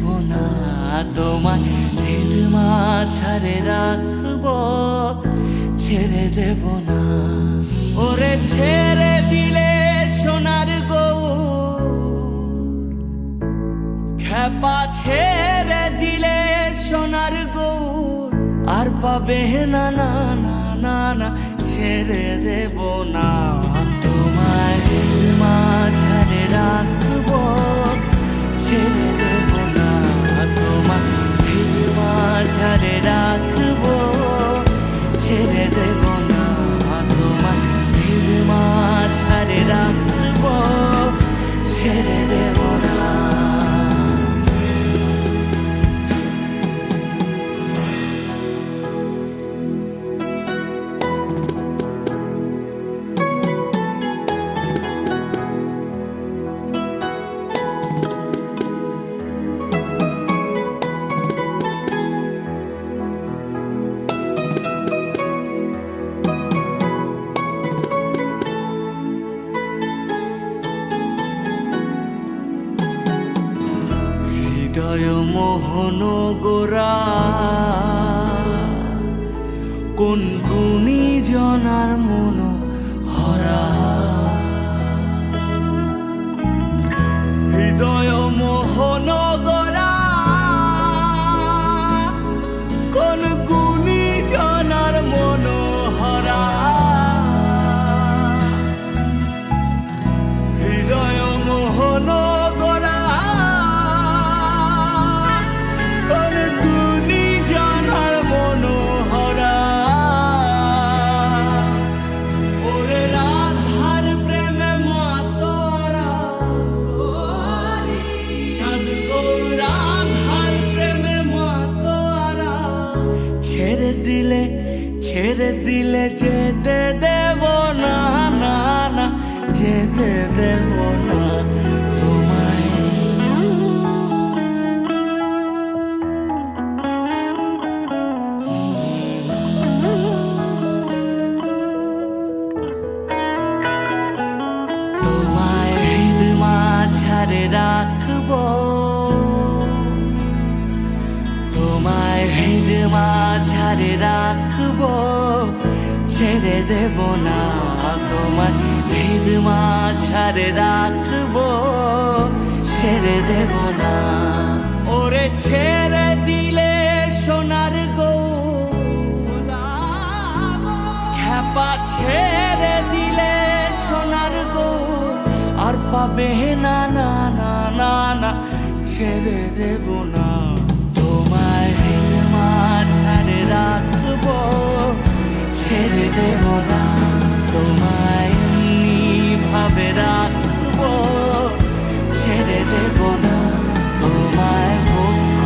দেব না তোমায়, হৃদ মাঝারে রাখবো, ছেড়ে দেব না। ওরে ছেড়ে দিলে সোনার গৌর, খেপা ছেড়ে দিলে সোনার গৌর, আর পাবে না না না না না, ছেড়ে দেব না তোমায়, হৃদ মাঝারে রাখবো, ছেড়ে দেব না তোমায়, হৃদ মাঝারে রাখবো, ছেড়ে দেব না তোমায়, হৃদ মাঝারে রাখবো, ছেড়ে দেব না। হৃদয় মোহন গোরা, কোন গুণী জনার মন হরা। হৃদয় মোহন গোরা, কোন গুণী জনার মন হরা। হৃদয় মোহন ছেড়ে দিলে যেতে দেব না না না, যেতে দেব না তোমায়। তোমায় হৃদ মাঝারে রাখবো, তোমায় হৃদ মাঝারে রাখবো, ছেড়ে দেব না তোমায়, হৃদ মাঝারে রাখবো, ছেড়ে দেব না। ওরে ছেড়ে দিলে সোনার গৌর, খেপা ছেড়ে দিলে সোনার গৌর, আর পাবে না না না না না, ছেড়ে দেব না তোমায়, হৃদ মাঝারে রাখবো, ছেড়ে দেব না তোমায়, এমনি ভাবে রাখবো, ছেড়ে দেব না তোমায়, বক্ষ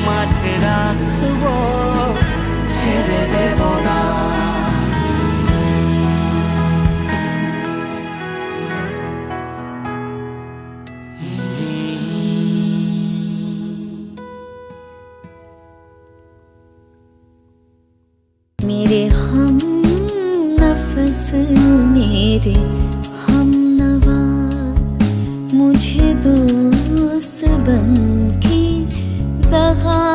মাঝে রাখবো, ছেড়ে দেব না। मेरे हम नफ्स, मेरे हम नवा, मुझे दोस्त बन के दगा